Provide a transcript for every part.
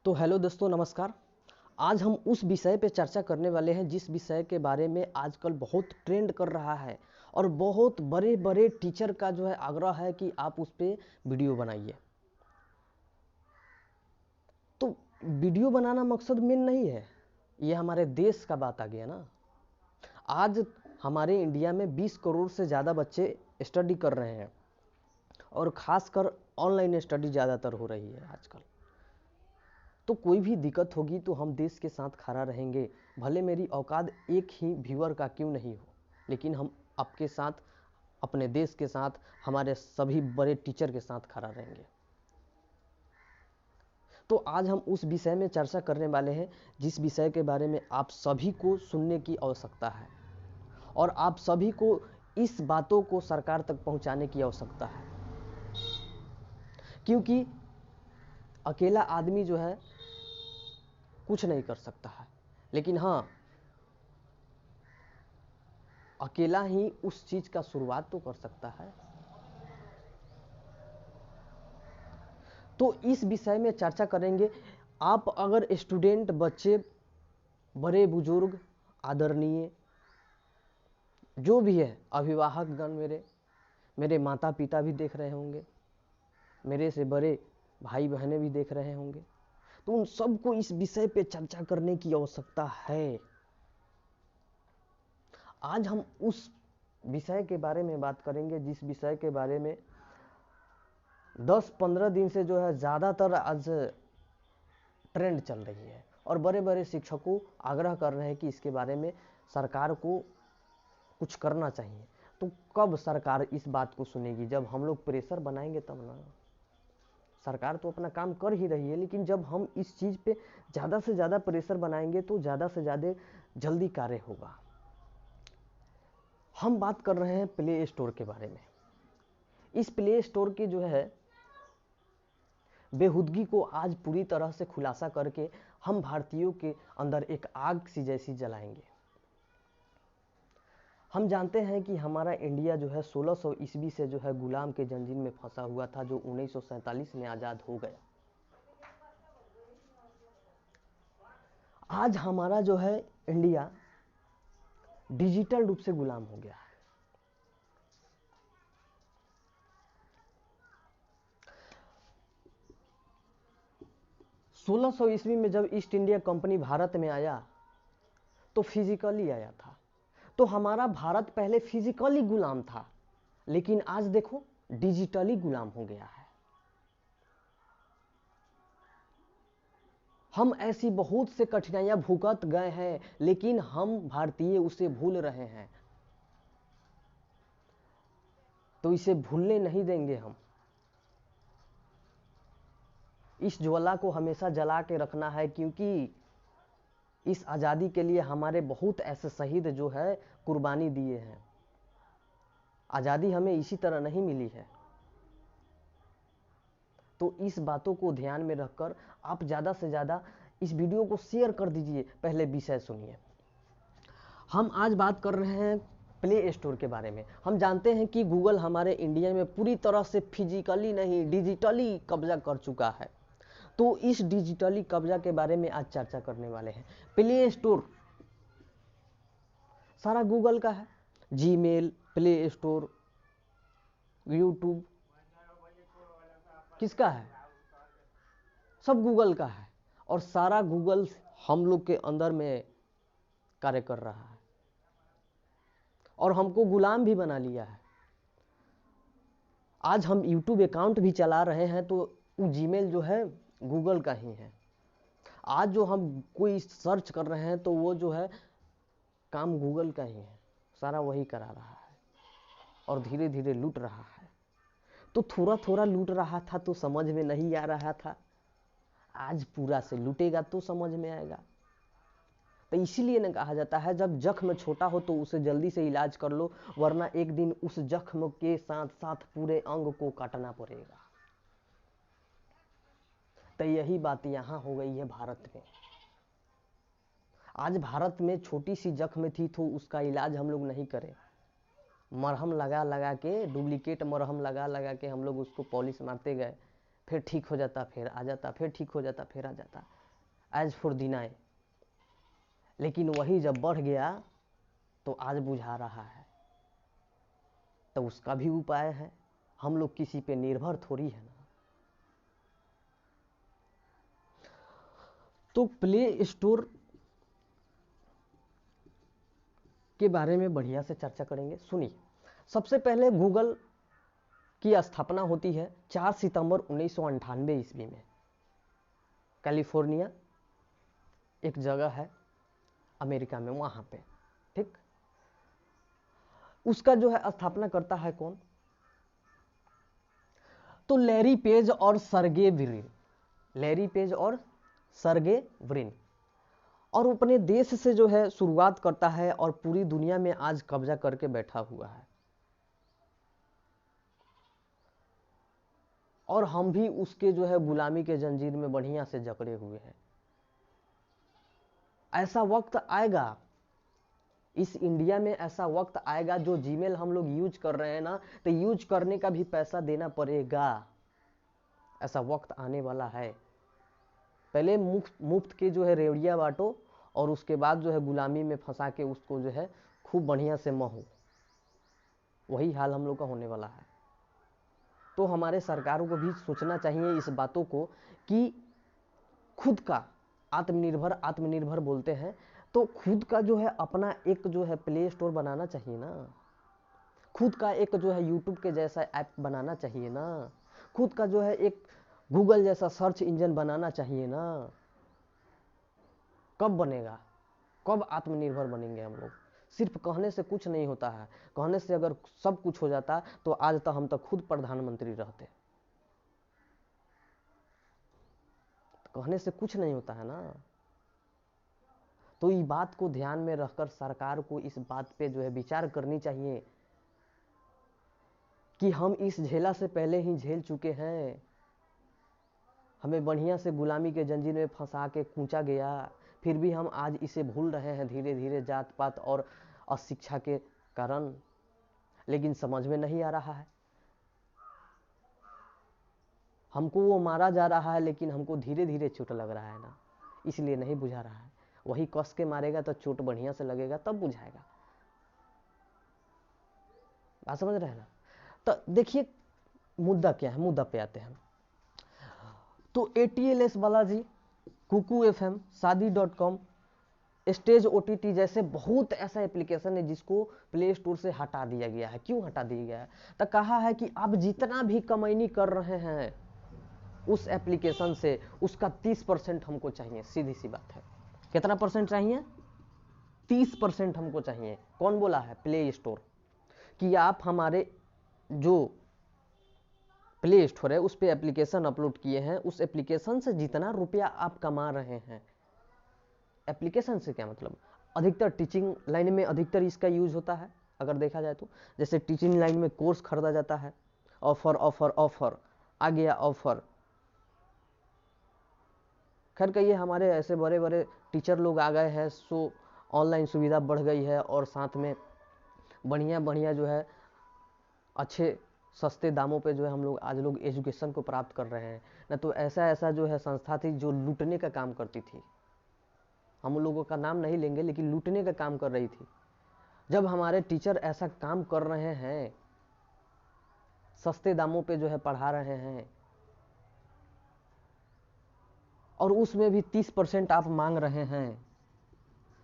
तो हेलो दोस्तों, नमस्कार। आज हम उस विषय पे चर्चा करने वाले हैं जिस विषय के बारे में आजकल बहुत ट्रेंड कर रहा है और बहुत बड़े बड़े टीचर का जो है आग्रह है कि आप उस पे वीडियो बनाइए। तो वीडियो बनाना मकसद मेन नहीं है, ये हमारे देश का बात आ गया ना। आज हमारे इंडिया में 20 करोड़ से ज़्यादा बच्चे स्टडी कर रहे हैं और ख़ासकर ऑनलाइन स्टडी ज़्यादातर हो रही है आजकल। तो कोई भी दिक्कत होगी तो हम देश के साथ खड़ा रहेंगे, भले मेरी औकात एक ही व्यूअर का क्यों नहीं हो, लेकिन हम आपके साथ, अपने देश के साथ, हमारे सभी बड़े टीचर के साथ खड़ा रहेंगे। तो आज हम उस विषय में चर्चा करने वाले हैं जिस विषय के बारे में आप सभी को सुनने की आवश्यकता है और आप सभी को इस बातों को सरकार तक पहुंचाने की आवश्यकता है, क्योंकि अकेला आदमी जो है कुछ नहीं कर सकता है, लेकिन हाँ, अकेला ही उस चीज का शुरुआत तो कर सकता है। तो इस विषय में चर्चा करेंगे। आप अगर स्टूडेंट, बच्चे, बड़े बुजुर्ग, आदरणीय जो भी है, अभिभावकगण, मेरे माता पिता भी देख रहे होंगे, मेरे से बड़े भाई बहनें भी देख रहे होंगे, तो उन सबको इस विषय पे चर्चा करने की आवश्यकता है। आज हम उस विषय के बारे में बात करेंगे जिस विषय के बारे में 10-15 दिन से जो है ज़्यादातर आज ट्रेंड चल रही है और बड़े बड़े शिक्षकों आग्रह कर रहे हैं कि इसके बारे में सरकार को कुछ करना चाहिए। तो कब सरकार इस बात को सुनेगी? जब हम लोग प्रेशर बनाएंगे तब ना। सरकार तो अपना काम कर ही रही है, लेकिन जब हम इस चीज़ पे ज़्यादा से ज़्यादा प्रेशर बनाएंगे तो ज़्यादा से ज़्यादा जल्दी कार्य होगा। हम बात कर रहे हैं प्ले स्टोर के बारे में। इस प्ले स्टोर की जो है बेहुदगी को आज पूरी तरह से खुलासा करके हम भारतीयों के अंदर एक आग सी जैसी जलाएंगे। हम जानते हैं कि हमारा इंडिया जो है 1600 ईस्वी से जो है गुलाम के जंजीर में फंसा हुआ था, जो 1947 में आज़ाद हो गया। आज हमारा जो है इंडिया डिजिटल रूप से गुलाम हो गया है। सोलह सौ ईस्वी में जब ईस्ट इंडिया कंपनी भारत में आया तो फिजिकली आया था, तो हमारा भारत पहले फिजिकली गुलाम था, लेकिन आज देखो डिजिटली गुलाम हो गया है। हम ऐसी बहुत से कठिनाइयां भुगत गए हैं, लेकिन हम भारतीय उसे भूल रहे हैं। तो इसे भूलने नहीं देंगे हम। इस ज्वाला को हमेशा जला के रखना है, क्योंकि इस आज़ादी के लिए हमारे बहुत ऐसे शहीद जो है कुर्बानी दिए हैं। आज़ादी हमें इसी तरह नहीं मिली है। तो इस बातों को ध्यान में रखकर आप ज़्यादा से ज़्यादा इस वीडियो को शेयर कर दीजिए। पहले विषय सुनिए। हम आज बात कर रहे हैं प्ले स्टोर के बारे में। हम जानते हैं कि गूगल हमारे इंडिया में पूरी तरह से फिजिकली नहीं, डिजिटली कब्जा कर चुका है। तो इस डिजिटली कब्जा के बारे में आज चर्चा करने वाले हैं। प्ले स्टोर सारा गूगल का है। जीमेल, प्ले स्टोर, यूट्यूब किसका है? सब गूगल का है। और सारा गूगल हम लोग के अंदर में कार्य कर रहा है और हमको गुलाम भी बना लिया है। आज हम यूट्यूब अकाउंट भी चला रहे हैं तो जीमेल जो है गूगल का ही है। आज जो हम कोई सर्च कर रहे हैं तो वो जो है काम गूगल का ही है, सारा वही करा रहा है और धीरे धीरे लूट रहा है। तो थोड़ा थोड़ा लूट रहा था तो समझ में नहीं आ रहा था, आज पूरा से लूटेगा तो समझ में आएगा। तो इसीलिए ना कहा जाता है जब जख्म छोटा हो तो उसे जल्दी से इलाज कर लो, वरना एक दिन उस जख्म के साथ साथ पूरे अंग को काटना पड़ेगा। तो यही बात यहाँ हो गई है भारत में। आज भारत में छोटी सी जख्म थी तो उसका इलाज हम लोग नहीं करें, मरहम लगा लगा के, डुप्लीकेट मरहम लगा लगा के हम लोग उसको पॉलिश मारते गए, फिर ठीक हो जाता, फिर आ जाता, फिर ठीक हो जाता, फिर आ जाता, एज फॉर डिनाई। लेकिन वही जब बढ़ गया तो आज बुझा रहा है, तो उसका भी उपाय है। हम लोग किसी पे निर्भर थोड़ी है ना। तो प्ले स्टोर के बारे में बढ़िया से चर्चा करेंगे। सुनिए, सबसे पहले गूगल की स्थापना होती है 4 सितंबर 1998 ईस्वी में। कैलिफोर्निया एक जगह है अमेरिका में, वहां पे, ठीक। उसका जो है स्थापना करता है कौन? तो लैरी पेज और सर्गे ब्रिन। लैरी पेज और सर्गे ब्रिन। और अपने देश से जो है शुरुआत करता है और पूरी दुनिया में आज कब्जा करके बैठा हुआ है। और हम भी उसके जो है गुलामी के जंजीर में बढ़िया से जकड़े हुए हैं। ऐसा वक्त आएगा, इस इंडिया में ऐसा वक्त आएगा, जो जीमेल हम लोग यूज कर रहे हैं ना, तो यूज करने का भी पैसा देना पड़ेगा। ऐसा वक्त आने वाला है। पहले मुफ्त के जो है रेवड़िया बांटो, और उसके बाद जो है गुलामी में फंसा के उसको जो है खूब बढ़िया से महो। वही हाल हम लोग का होने वाला है। तो हमारे सरकारों को भी सोचना चाहिए इस बातों को कि खुद का आत्मनिर्भर, आत्मनिर्भर बोलते हैं, तो खुद का जो है अपना एक जो है प्ले स्टोर बनाना चाहिए ना। खुद का एक जो है यूट्यूब के जैसा ऐप बनाना चाहिए ना। खुद का जो है एक गूगल जैसा सर्च इंजन बनाना चाहिए ना। कब बनेगा? कब आत्मनिर्भर बनेंगे हम लोग? सिर्फ कहने से कुछ नहीं होता है। कहने से अगर सब कुछ हो जाता तो आज तक हम तक खुद प्रधानमंत्री रहते। कहने से कुछ नहीं होता है ना। तो इस बात को ध्यान में रखकर सरकार को इस बात पे जो है विचार करनी चाहिए कि हम इस झेला से पहले ही झेल चुके हैं। हमें बढ़िया से गुलामी के जंजीर में फंसा के कूचा गया, फिर भी हम आज इसे भूल रहे हैं धीरे धीरे, जात पात और अशिक्षा के कारण। लेकिन समझ में नहीं आ रहा है। हमको वो मारा जा रहा है, लेकिन हमको धीरे धीरे चोट लग रहा है ना, इसलिए नहीं बुझा रहा है। वही कस के मारेगा तो चोट बढ़िया से लगेगा, तब बुझाएगा। बात समझ रहे हैं ना। तो देखिए मुद्दा क्या है, मुद्दा पे आते हैं। तो ATLS बालाजी, कुकू FM, शादी.com, स्टेज OTT जैसे बहुत ऐसा एप्लीकेशन है जिसको प्ले स्टोर से हटा दिया गया है। क्यों हटा दिया गया है? तो कहा है कि आप जितना भी कमाई कर रहे हैं उस एप्लीकेशन से, उसका 30% हमको चाहिए। सीधी सी बात है। कितना परसेंट चाहिए? 30% हमको चाहिए। कौन बोला है? Play store. कि आप हमारे जो प्ले स्टोर है उस पर एप्लीकेशन अपलोड किए हैं, उस एप्लीकेशन से जितना रुपया आप कमा रहे हैं, एप्लीकेशन से क्या मतलब, अधिकतर टीचिंग लाइन में अधिकतर इसका यूज होता है। अगर देखा जाए तो जैसे टीचिंग लाइन में कोर्स खरीदा जाता है, ऑफर ऑफर ऑफर आ गया, ऑफर। खैर कहिए हमारे ऐसे बड़े बड़े टीचर लोग आ गए हैं, सो ऑनलाइन सुविधा बढ़ गई है, और साथ में बढ़िया बढ़िया जो है अच्छे सस्ते दामों पे जो है हम लोग आज लोग एजुकेशन को प्राप्त कर रहे हैं। न तो ऐसा ऐसा जो है संस्था थी जो लूटने का काम करती थी, हम लोगों का नाम नहीं लेंगे, लेकिन लूटने का काम कर रही थी। जब हमारे टीचर ऐसा काम कर रहे हैं, सस्ते दामों पे जो है पढ़ा रहे हैं, और उसमें भी 30% आप मांग रहे हैं,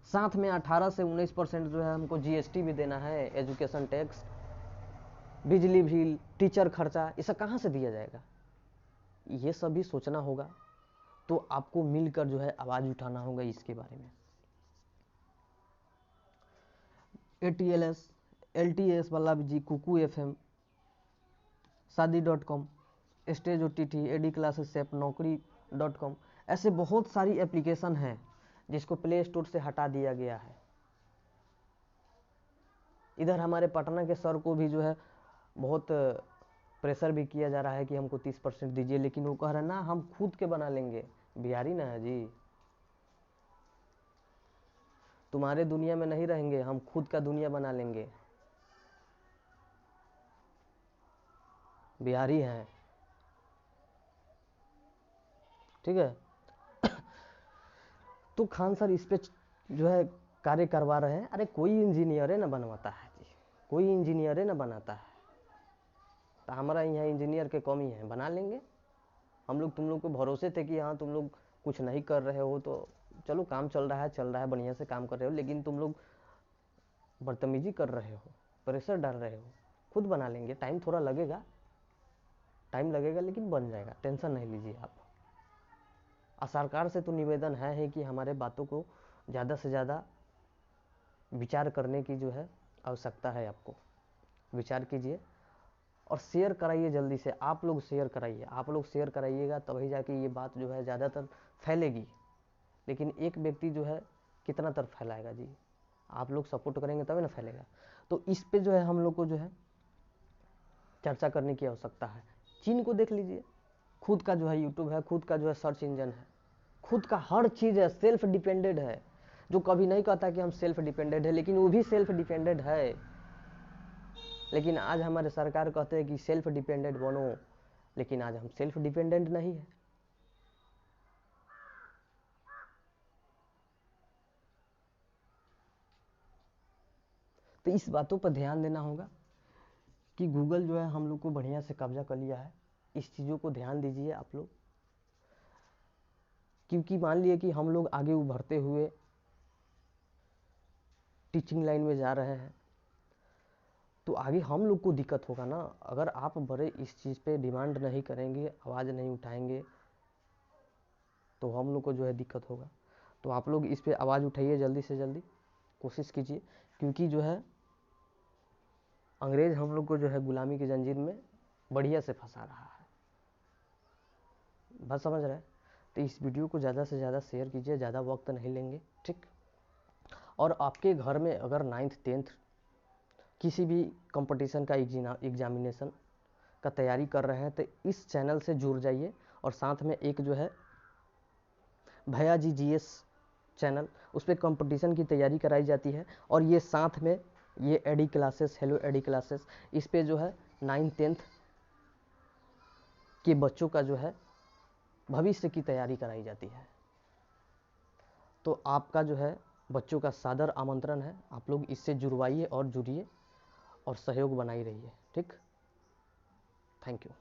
साथ में 18 से 19% जो है हमको GST भी देना है, एजुकेशन टैक्स, बिजली बिल, टीचर खर्चा, ये सब कहाँ से दिया जाएगा? ये सब भी सोचना होगा। तो आपको मिलकर जो है आवाज उठाना होगा इसके बारे में। ATLS, LTS Balaji, Kuku FM, शादी.com, stage OTT, AD classes app, नौकरी.com, ऐसे बहुत सारी एप्लीकेशन हैं जिसको प्ले स्टोर से हटा दिया गया है। इधर हमारे पटना के सर को भी जो है बहुत प्रेशर भी किया जा रहा है कि हमको 30% दीजिए, लेकिन वो कह रहे हैं ना हम खुद के बना लेंगे। बिहारी ना है जी, तुम्हारे दुनिया में नहीं रहेंगे, हम खुद का दुनिया बना लेंगे। बिहारी हैं। ठीक है। तो खान सर इस पे जो है कार्य करवा रहे हैं। अरे कोई इंजीनियर है ना बनवाता है जी, कोई इंजीनियर है ना बनाता है। तो हमारा यहाँ इंजीनियर के कमी है, बना लेंगे हम लोग। तुम लोग को भरोसे थे कि हाँ तुम लोग कुछ नहीं कर रहे हो, तो चलो काम चल रहा है बढ़िया से काम कर रहे हो, लेकिन तुम लोग बदतमीजी कर रहे हो, प्रेशर डाल रहे हो। खुद बना लेंगे, टाइम थोड़ा लगेगा, टाइम लगेगा लेकिन बन जाएगा, टेंशन नहीं लीजिए आप। और सरकार से तो निवेदन है कि हमारे बातों को ज़्यादा से ज़्यादा विचार करने की जो है आवश्यकता है। आपको विचार कीजिए और शेयर कराइए जल्दी से। आप लोग शेयर कराइए, आप लोग शेयर कराइएगा तभी जाके ये बात जो है ज़्यादातर फैलेगी। लेकिन एक व्यक्ति जो है कितना तरफ फैलाएगा जी, आप लोग सपोर्ट करेंगे तभी ना फैलेगा। तो इस पे जो है हम लोग को जो है चर्चा करने की आवश्यकता है। चीन को देख लीजिए, खुद का जो है यूट्यूब है, खुद का जो है सर्च इंजन है, खुद का हर चीज़ है, सेल्फ डिपेंडेड है। जो कभी नहीं कहता कि हम सेल्फ डिपेंडेड है, लेकिन वो भी सेल्फ डिपेंडेड है। लेकिन आज हमारे सरकार कहते हैं कि सेल्फ डिपेंडेंट बनो, लेकिन आज हम सेल्फ डिपेंडेंट नहीं है। तो इस बातों पर ध्यान देना होगा कि गूगल जो है हम लोग को बढ़िया से कब्जा कर लिया है। इस चीज़ों को ध्यान दीजिए आप लोग, क्योंकि मान लिए कि हम लोग आगे उभरते हुए टीचिंग लाइन में जा रहे हैं, तो आगे हम लोग को दिक्कत होगा ना। अगर आप बड़े इस चीज़ पे डिमांड नहीं करेंगे, आवाज़ नहीं उठाएंगे, तो हम लोग को जो है दिक्कत होगा। तो आप लोग इस पे आवाज़ उठाइए, जल्दी से जल्दी कोशिश कीजिए, क्योंकि जो है अंग्रेज हम लोग को जो है गुलामी की जंजीर में बढ़िया से फंसा रहा है। बस समझ रहे हैं। तो इस वीडियो को ज़्यादा से ज़्यादा शेयर कीजिए, ज़्यादा वक्त नहीं लेंगे, ठीक। और आपके घर में अगर 9th 10th किसी भी कंपटीशन का एग्जामिनेशन का तैयारी कर रहे हैं, तो इस चैनल से जुड़ जाइए। और साथ में एक जो है भैया जी GS चैनल, उस पर कंपटीशन की तैयारी कराई जाती है। और ये साथ में ये AD classes, hello AD classes, इस पे जो है 9th 10th के बच्चों का जो है भविष्य की तैयारी कराई जाती है। तो आपका जो है बच्चों का सादर आमंत्रण है, आप लोग इससे जुड़वाइए और जुड़िए और सहयोग बनाई रहिए, ठीक। Thank you.